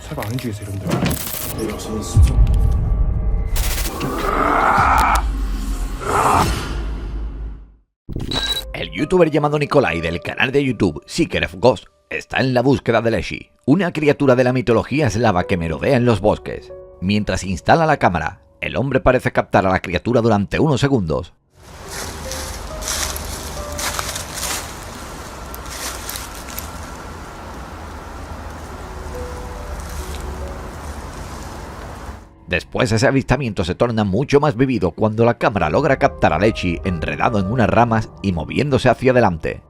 잘 안 움직이세요, 여러분들. El youtuber llamado Nikolai del canal de YouTube Seeker of Ghost está en la búsqueda de Leshy, una criatura de la mitología eslava que merodea en los bosques. Mientras instala la cámara, el hombre parece captar a la criatura durante unos segundos. Después ese avistamiento se torna mucho más vivido cuando la cámara logra captar a Leshy enredado en unas ramas y moviéndose hacia adelante.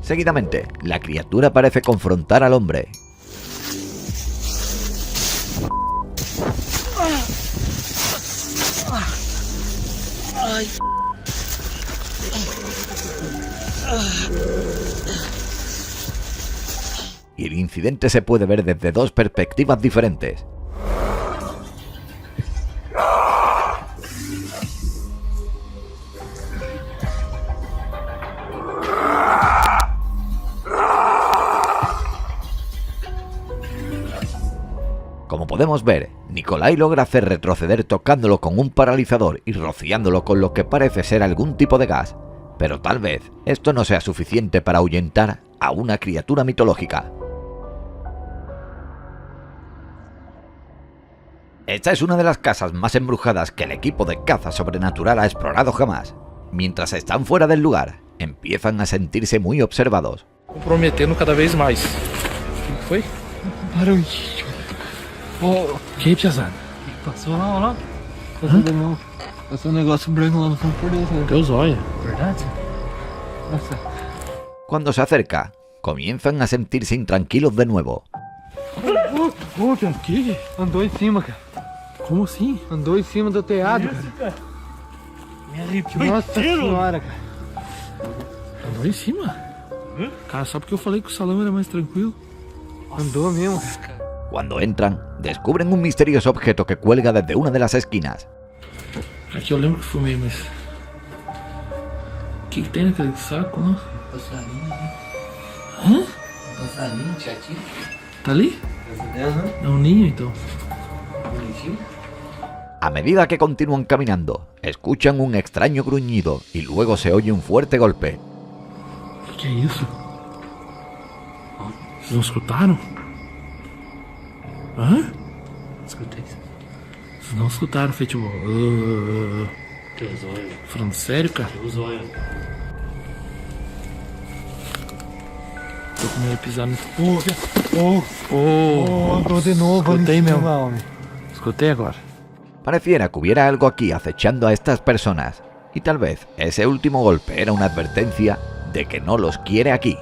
Seguidamente, la criatura parece confrontar al hombre. Y el incidente se puede ver desde dos perspectivas diferentes. Como podemos ver, Nikolai logra hacer retroceder tocándolo con un paralizador y rociándolo con lo que parece ser algún tipo de gas, pero tal vez esto no sea suficiente para ahuyentar a una criatura mitológica. Esta es una de las casas más embrujadas que el equipo de caza sobrenatural ha explorado jamás. Mientras están fuera del lugar, empiezan a sentirse muy observados. Comprometendo cada vez mais. O que foi? Barulhinho. O que, Piazada? Passou lá, olha lá. Passou um negócio branco lá no fundo por dentro. Teu zóio. Verdade? Nossa. Cuando se acerca, comienzan a sentirse intranquilos de nuevo. Ô, Piazada, que? Andou em cima, cara. Como assim? Andou em cima do telhado, cara. Me arrepiou Nossa inteiro. senhora, cara. Andou em cima? Cara, só porque eu falei que o salão era mais tranquilo. Andou mesmo, cara. Cuando entran, descubren un misterioso objeto que cuelga desde una de las esquinas. Aqui eu lembro que fumei, mas... O que tem naquele saco, não? Passarinho, né? Hã? Passarinho, tiatinho. Tá ali? Aham. É um ninho, então. Bonitinho. A medida que continúan caminando, escuchan un extraño gruñido y luego se oye un fuerte golpe. O que é isso? Vocês não escutaram? Hã? Escutei isso. Vocês não escutaram, foi tipo... Teu zóio. Falando sério, cara? Teu zóio. Tô com medo de pisar no... Andou de novo ali Escutei em mesmo. cima, homem. Escutei agora. Pareciera que hubiera algo aquí acechando a estas personas, y tal vez ese último golpe era una advertencia de que no los quiere aquí.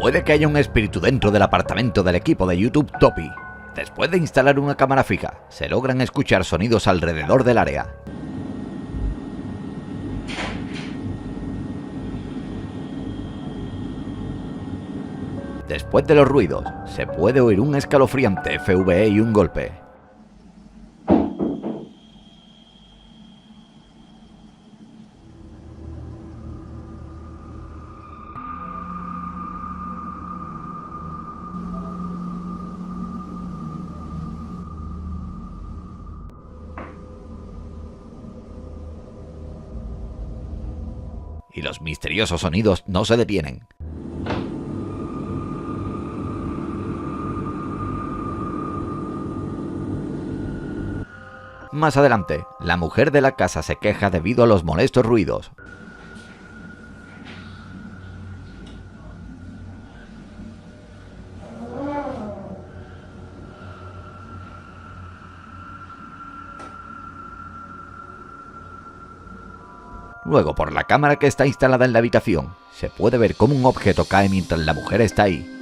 Puede que haya un espíritu dentro del apartamento del equipo de YouTube Topi. Después de instalar una cámara fija, se logran escuchar sonidos alrededor del área. Después de los ruidos, se puede oír un escalofriante FVE y un golpe. Y los misteriosos sonidos no se detienen. Más adelante, la mujer de la casa se queja debido a los molestos ruidos. Luego, por la cámara que está instalada en la habitación, se puede ver cómo un objeto cae mientras la mujer está ahí.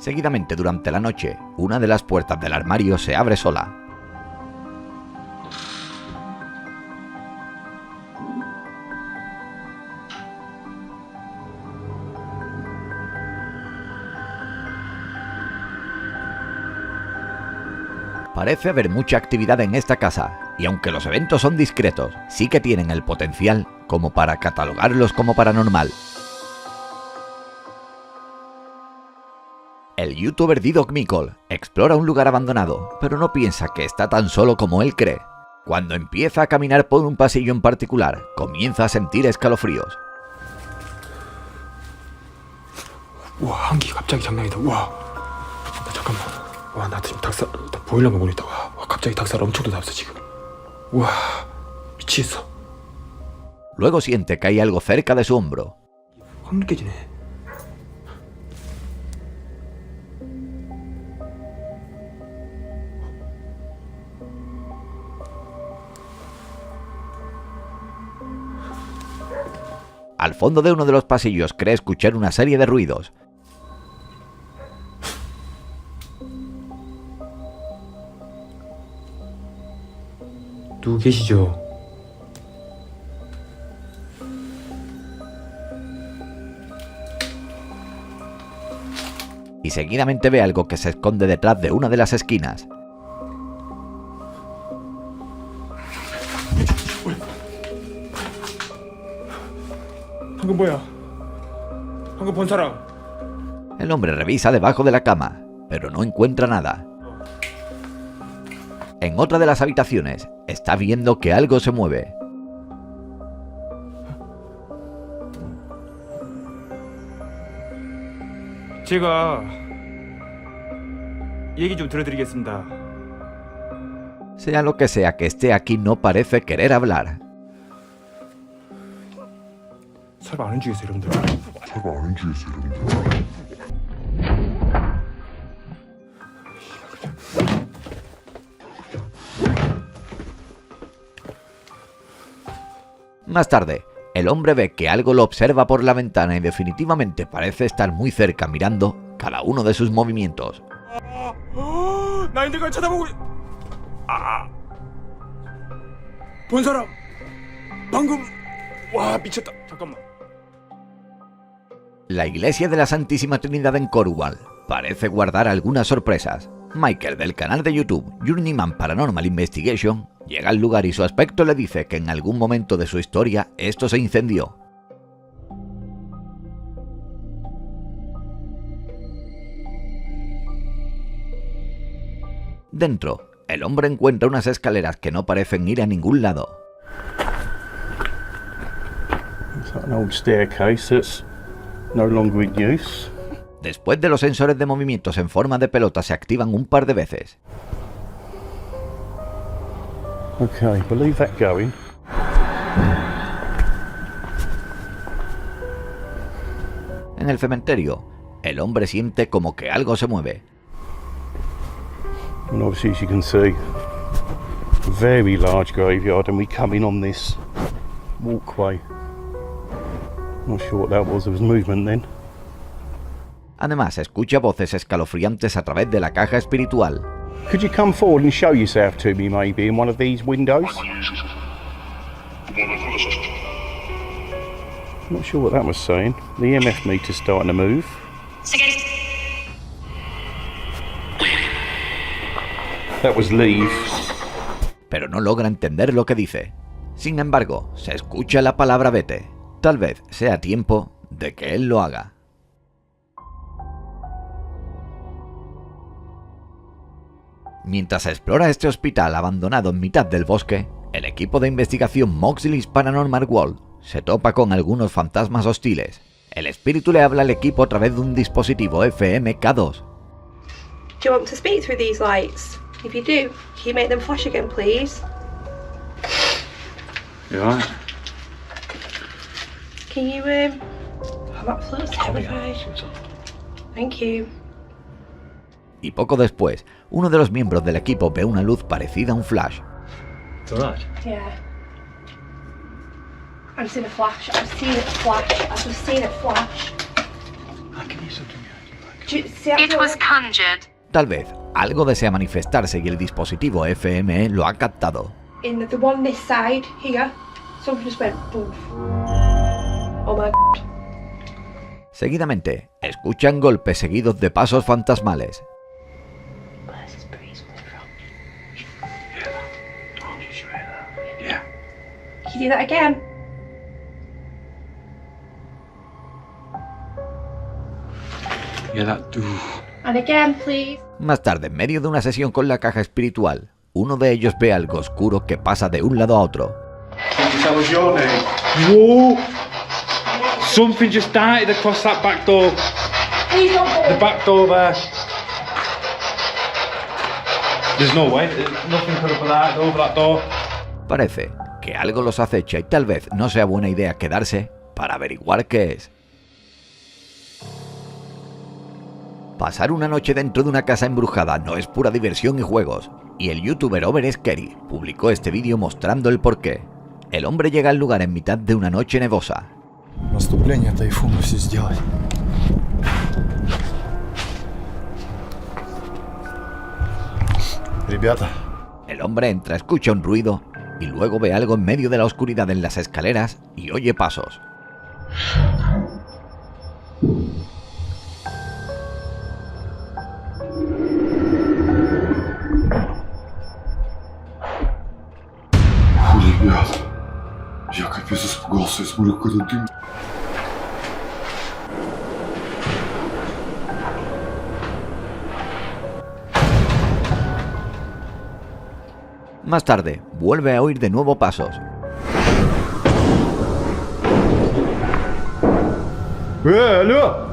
Seguidamente, durante la noche, una de las puertas del armario se abre sola. Parece haber mucha actividad en esta casa, y aunque los eventos son discretos, sí que tienen el potencial como para catalogarlos como paranormal. El youtuber D-Dog Mickle explora un lugar abandonado, pero no piensa que está tan solo como él cree. Cuando empieza a caminar por un pasillo en particular, comienza a sentir escalofríos. 와, 한기 갑자기 장난이다. 와, 나 잠깐만. 와, 나 지금 닭살, 나 보일러만 보냈다. 와, 갑자기 닭살 엄청 돋았어 지금. 와, 미치겠어. Luego siente que hay algo cerca de su hombro. 확 느껴지네. Al fondo de uno de los pasillos cree escuchar una serie de ruidos. 누구 계시죠? Y seguidamente ve algo que se esconde detrás de una de las esquinas. 방금 뭐야? 방금 본 사람. El hombre revisa debajo de la cama, pero no encuentra nada. En otra de las habitaciones, está viendo que algo se mueve. 제가 얘기 좀 들어드리겠습니다. Sea lo que sea que esté aquí, no parece querer hablar. 설마 아는 중에서 여러분들. Más tarde, el hombre ve que algo lo observa por la ventana y definitivamente parece estar muy cerca mirando cada uno de sus movimientos. 나인데가 쳐다보고. 본 사람. 방금. 와, 미쳤다. 잠깐만. La iglesia de la Santísima Trinidad en Cornwall parece guardar algunas sorpresas. Michael, del canal de YouTube Journeyman Paranormal Investigation, llega al lugar y su aspecto le dice que en algún momento de su historia esto se incendió. Dentro, el hombre encuentra unas escaleras que no parecen ir a ningún lado. It's like an old staircase that's no longer in use. Después de los sensores de movimientos en forma de pelota se activan un par de veces. Okay, we'll leave that going. En el cementerio, el hombre siente como que algo se mueve. And obviously, as you can see, a very large graveyard, and we come in on this walkway. Not sure what that was. There was movement then. Además, escucha voces escalofriantes a través de la caja espiritual. Could you come forward and show yourself to me, maybe, in one of these windows? Not sure what that was saying. The EMF meter's starting to move. That was leave. Pero no logra entender lo que dice. Sin embargo, se escucha la palabra vete. Tal vez sea tiempo de que él lo haga. Mientras explora este hospital abandonado en mitad del bosque, el equipo de investigación Moxley's Paranormal World se topa con algunos fantasmas hostiles. El espíritu le habla al equipo a través de un dispositivo FMK2. Do you want to speak through these lights? If you do, can you make them flash again, please? You alright? Can you, I'm absolutely terrified. Thank you. Y poco después, uno de los miembros del equipo ve una luz parecida a un flash. It's alright. Yeah. I've seen a flash. I've seen it flash. I've just seen it flash. I can hear something behind you. It was conjured. Tal vez algo desea manifestarse y el dispositivo FME lo ha captado. In the one this side here, something just went boof. Oh my God. Seguidamente, escuchan golpes seguidos de pasos fantasmales. Where's this breeze coming from? Yeah. Can you do that again? Yeah, that do. And again, please. Más tarde, en medio de una sesión con la caja espiritual, uno de ellos ve algo oscuro que pasa de un lado a otro. Can you tell us your name? Whoa! Something just darted across that back door. Please don't go. The back door there. There's no way. Nothing could have darted over that door. Parece que algo los acecha y tal vez no sea buena idea quedarse para averiguar qué es. Pasar una noche dentro de una casa embrujada no es pura diversión y juegos, y el youtuber Overscary publicó este vídeo mostrando el porqué. El hombre llega al lugar en mitad de una noche nevosa. Наступление тайфуна все сделать. Ребята. El hombre entra, escucha un ruido y luego ve algo en medio de la oscuridad en las escaleras y oye pasos. Ребят, я капец испугался, я смотрю какой-то дым. Más tarde, vuelve a oír de nuevo pasos. Алло!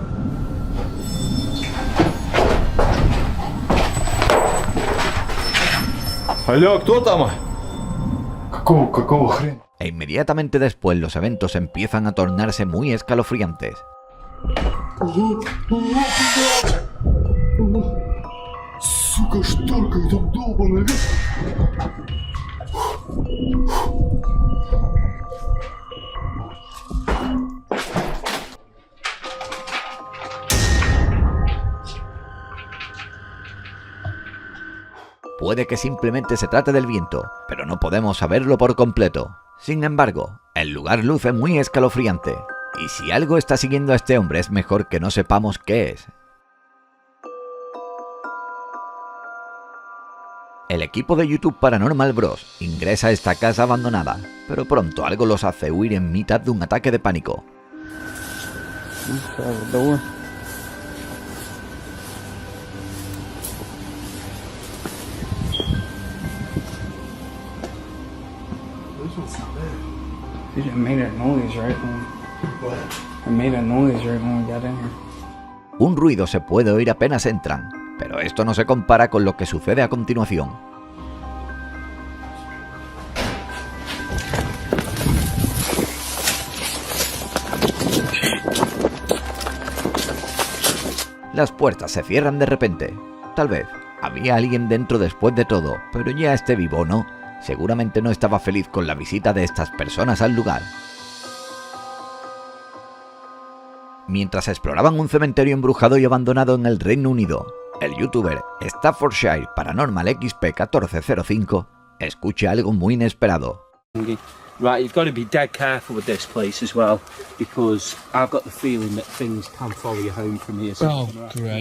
Алло, кто там? Какого хрена? E inmediatamente después los eventos empiezan a tornarse muy escalofriantes. Сука, шторка, там долбаная. Puede que simplemente se trate del viento, pero no podemos saberlo por completo. Sin embargo, el lugar luce muy escalofriante, y si algo está siguiendo a este hombre es mejor que no sepamos qué es. El equipo de YouTube Paranormal Bros. Ingresa a esta casa abandonada, pero pronto algo los hace huir en mitad de un ataque de pánico. It made a noise right when we got in here. Un ruido se puede oír apenas entran, pero esto no se compara con lo que sucede a continuación. Las puertas se cierran de repente. Tal vez había alguien dentro después de todo, pero ya esté vivo o no, seguramente no estaba feliz con la visita de estas personas al lugar. Mientras exploraban un cementerio embrujado y abandonado en el Reino Unido, el youtuber Staffordshire Paranormal XP 1405 escucha algo muy inesperado. Right, you've got to be dead careful with this place as well, because I've got the feeling that things can follow you home from here.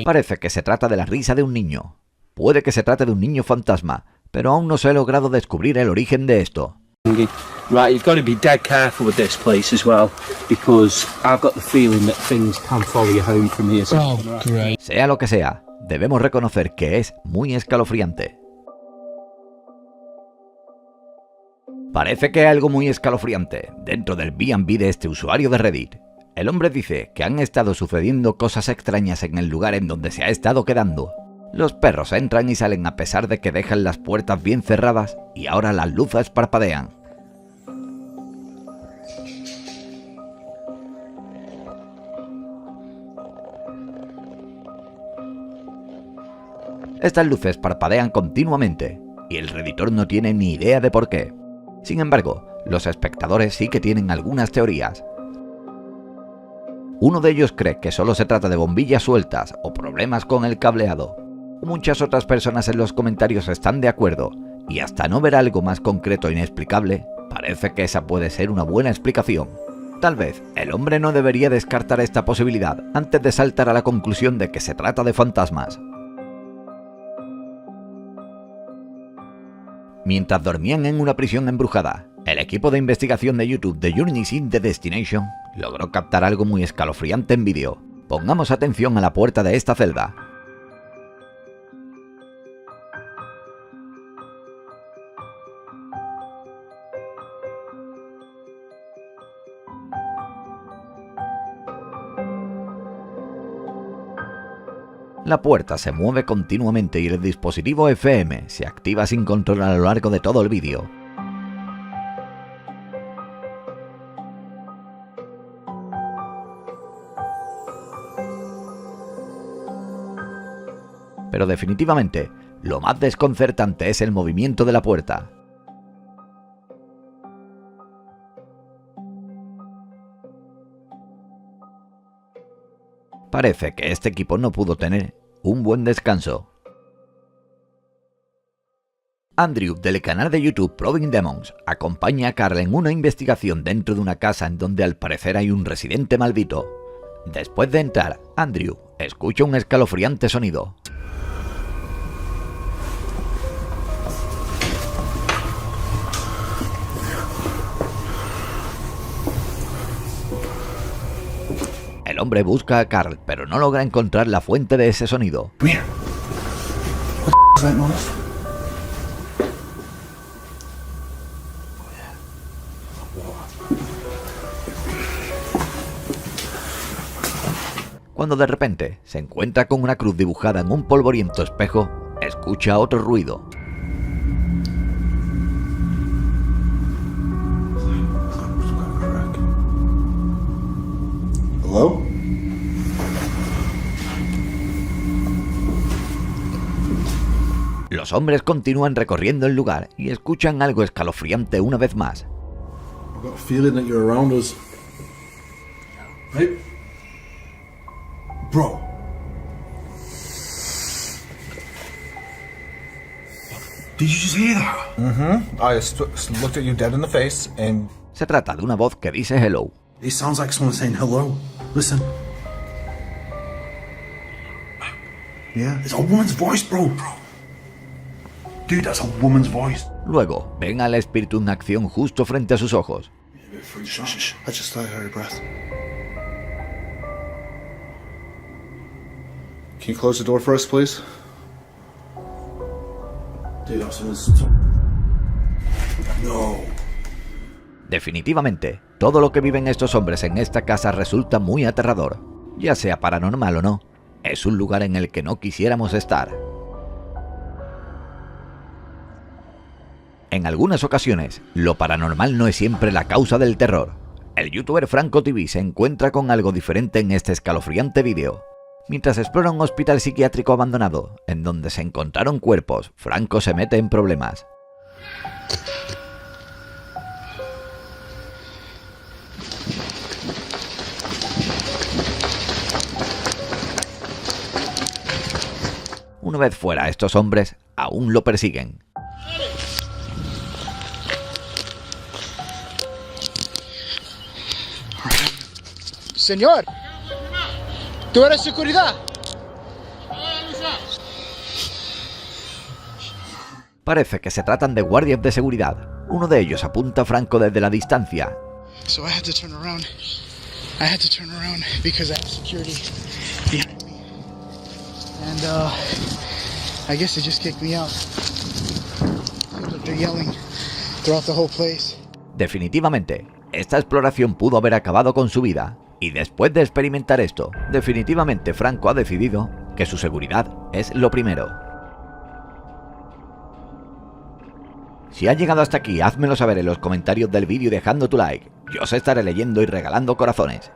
Parece que se trata de la risa de un niño. Puede que se trate de un niño fantasma, pero aún no se ha logrado descubrir el origen de esto. Right, you've got to be dead careful with this place as well, because I've got the feeling that things can follow you home from here. Sea lo que sea, debemos reconocer que es muy escalofriante. Parece que hay algo muy escalofriante dentro del B&B de este usuario de Reddit. El hombre dice que han estado sucediendo cosas extrañas en el lugar en donde se ha estado quedando. Los perros entran y salen a pesar de que dejan las puertas bien cerradas y ahora las luces parpadean. Estas luces parpadean continuamente y el redditor no tiene ni idea de por qué. Sin embargo, los espectadores sí que tienen algunas teorías. Uno de ellos cree que solo se trata de bombillas sueltas o problemas con el cableado. Muchas otras personas en los comentarios están de acuerdo, y hasta no ver algo más concreto e inexplicable, parece que esa puede ser una buena explicación. Tal vez el hombre no debería descartar esta posibilidad antes de saltar a la conclusión de que se trata de fantasmas. Mientras dormían en una prisión embrujada, el equipo de investigación de YouTube de Journeys in the Destination logró captar algo muy escalofriante en vídeo. Pongamos atención a la puerta de esta celda. La puerta se mueve continuamente y el dispositivo FM se activa sin control a lo largo de todo el vídeo. Pero definitivamente, lo más desconcertante es el movimiento de la puerta. Parece que este equipo no pudo tener un buen descanso. Andrew, del canal de YouTube Probing Demons, acompaña a Carl en una investigación dentro de una casa en donde al parecer hay un residente maldito. Después de entrar, Andrew escucha un escalofriante sonido. El hombre busca a Carl, pero no logra encontrar la fuente de ese sonido. Cuando de repente se encuentra con una cruz dibujada en un polvoriento espejo, escucha otro ruido. Hello? Los hombres continúan recorriendo el lugar y escuchan algo escalofriante una vez más. I've got a feeling that you're around us. Right? Bro. Did you just hear that? Mm-hmm. I looked at you dead in the face and... Se trata de una voz que dice hello. It sounds like someone saying hello. Listen. Yeah, it's a woman's voice, bro. Dude, that's a woman's voice. Luego, ven al espíritu en acción justo frente a sus ojos. Shh. I just thought I heard a breath. Can you close the door for us, please? Dude, that was No. Definitivamente, todo lo que viven estos hombres en esta casa resulta muy aterrador. Ya sea paranormal o no, es un lugar en el que no quisiéramos estar. En algunas ocasiones, lo paranormal no es siempre la causa del terror. El youtuber Franco TV se encuentra con algo diferente en este escalofriante vídeo. Mientras explora un hospital psiquiátrico abandonado, en donde se encontraron cuerpos, Franco se mete en problemas. Una vez fuera, estos hombres aún lo persiguen. Señor, ¿tú eres seguridad? Parece que se tratan de guardias de seguridad. Uno de ellos apunta a Franco desde la distancia. So I had to turn around. Because I have security behind me. And I guess they just kicked me out. Seems like they're yelling throughout the whole place. Definitivamente, esta exploración pudo haber acabado con su vida. Y después de experimentar esto, definitivamente Franco ha decidido que su seguridad es lo primero. Si has llegado hasta aquí, házmelo saber en los comentarios del vídeo y dejando tu like. Yo os estaré leyendo y regalando corazones.